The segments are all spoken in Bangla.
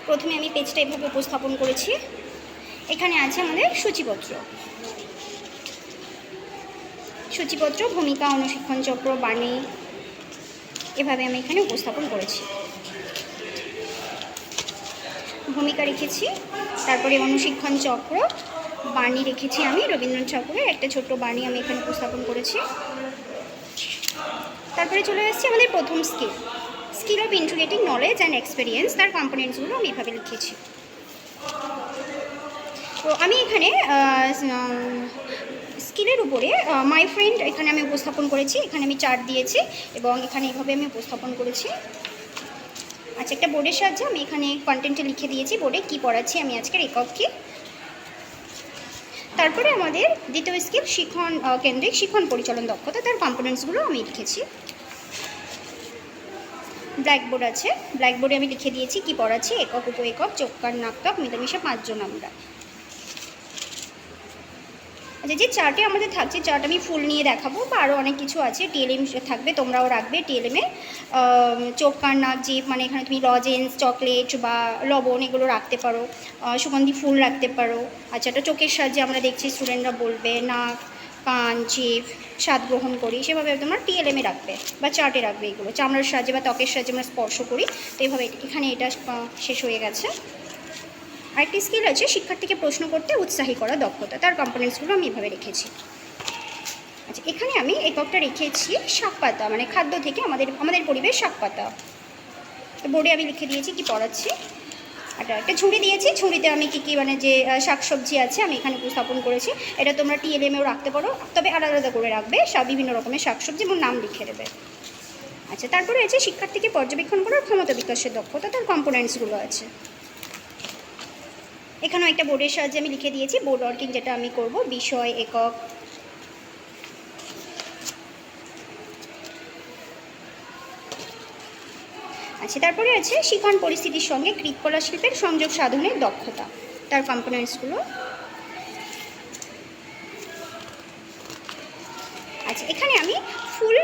প্রথমে আমি পেজটা এভাবে উপস্থাপন করেছি। এখানে আছে আমাদের সূচিপত্র, ভূমিকা, অনুশীক্ষণ চক্র, বাণী, এভাবে আমি এখানে উপস্থাপন করেছি। ভূমিকা রেখেছি, তারপরে অনুশীক্ষণ চক্র, বাণী রেখেছি আমি রবীন্দ্রনাথ ঠাকুরের একটা ছোট্ট বাণী আমি এখানে উপস্থাপন করেছি। তারপরে চলে আসছি আমাদের প্রথম skill of integrating knowledge and experience, তার কম্পোনেন্টসগুলো আমি এভাবে লিখেছি। তো আমি এখানে স্কিলের উপরে মাই ফ্রেন্ড এখানে আমি উপস্থাপন করেছি। এখানে আমি চার্ট দিয়েছি এবং এখানে এইভাবে আমি উপস্থাপন করেছি। আচ্ছা, একটা বোর্ডের সাহায্যে আমি এখানে কন্টেন্টে লিখে দিয়েছি বোর্ডে কী পড়াচ্ছি আমি আজকের একক কী। তারপরে আমাদের দ্বিতীয় স্কিল শিক্ষণ কেন্দ্রিক শিক্ষণ পরিচালন দক্ষতা, তার কম্পোনেন্টসগুলো আমি লিখেছি। ব্ল্যাকবোর্ড আছে, ব্ল্যাকবোর্ডে আমি লিখে দিয়েছি কী পড়াচ্ছি, একক, উপ একক, যোগ, কার, নাটক, মিলেমিশে 5 জন আমরা। আচ্ছা, যে চার্টে আমাদের থাকছে, চার্ট আমি ফুল নিয়ে দেখাবো বা আরও অনেক কিছু আছে। টিএলএম থাকবে, তোমরাও রাখবে টিএলএমে। চোখ, কান, নাক, জিভ, মানে এখানে তুমি লজেন্স, চকলেট বা লবণ এগুলো রাখতে পারো, সুগন্ধি ফুল রাখতে পারো। আচ্ছা, এটা চোখের সাহায্যে আমরা দেখছি স্টুডেন্টরা বলবে নাক, কান, জিভ, স্বাদ গ্রহণ করি, সেভাবে তোমরা টিএলএমে রাখবে বা চার্টে রাখবে। এগুলো চামড়ার সাহায্যে বা ত্বকের সাহায্যে আমরা স্পর্শ করি। তো এইভাবে এখানে এটা শেষ হয়ে গেছে। আরেকটি স্কিল আছে শিক্ষার্থীকে প্রশ্ন করতে উৎসাহী করা দক্ষতা, তার কম্পোনেন্টসগুলো আমি এভাবে রেখেছি। আচ্ছা, এখানে আমি এককটা রেখেছি শাক পাতা, মানে খাদ্য থেকে আমাদের পরিবেশ শাক পাতা। তো বোর্ডে আমি লিখে দিয়েছি কি পড়াচ্ছি। একটা ঝুড়ি দিয়েছি, ঝুড়িতে আমি কী মানে যে শাকসবজি আছে আমি এখানে উপস্থাপন করেছি। এটা তোমরা টিএলএমেও রাখতে পারো, তবে আলাদা আলাদা করে রাখবে, বিভিন্ন রকমের শাকসবজি এবং নাম লিখে দেবে। আচ্ছা, তারপরে আছে শিক্ষার্থীকে পর্যবেক্ষণ করার ক্ষমতা বিকাশের দক্ষতা, তার কম্পোনেন্টসগুলো আছে। এখানেও একটা বোর্ডের সাহায্যে আমি লিখে দিয়েছি বোর্ড ওয়ার্কিং, যেটা আমি করব, বিষয়, একক। আচ্ছা, তারপরে আছে শিখন পরিস্থিতির সঙ্গে কৃৎকলা শিল্পের সংযোগ সাধনের দক্ষতা, তার কম্পোনেন্টসগুলো। আচ্ছা, এখানে আমি ফুল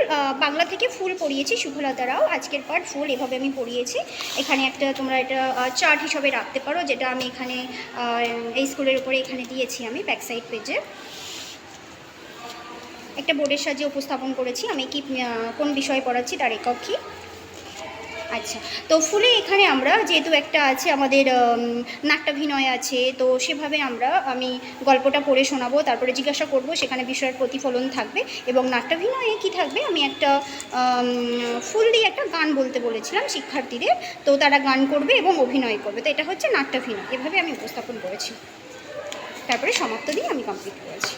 বাংলা থেকে ফুল পড়িয়েছি, সুফলতারাও আজকের পার্ট ফুল, এভাবে আমি পড়িয়েছি। এখানে একটা তোমরা এটা চার্ট হিসাবে রাখতে পারো, যেটা আমি এখানে এই স্কুলের উপরে এখানে দিয়েছি আমি ব্যাক সাইড পেজে। একটা বোর্ডের সাহায্যে উপস্থাপন করেছি আমি কি কোন বিষয় পড়াচ্ছি, তার একক কী। আচ্ছা, তো ফুলে এখানে আমরা যেহেতু একটা আছে আমাদের নাট্যাভিনয় আছে, তো সেভাবে আমি গল্পটা পড়ে শোনাবো, তারপরে জিজ্ঞাসা করব, সেখানে বিষয়ের প্রতিফলন থাকবে। এবং নাট্যাভিনয়ে কী থাকবে, আমি একটা ফুল দিয়ে একটা গান বলতে বলেছিলাম শিক্ষার্থীদের, তো তারা গান করবে এবং অভিনয় করবে। তো এটা হচ্ছে নাট্যাভিনয়, এভাবে আমি উপস্থাপন করেছি। তারপরে সমাপ্ত দিয়ে আমি কমপ্লিট করেছি।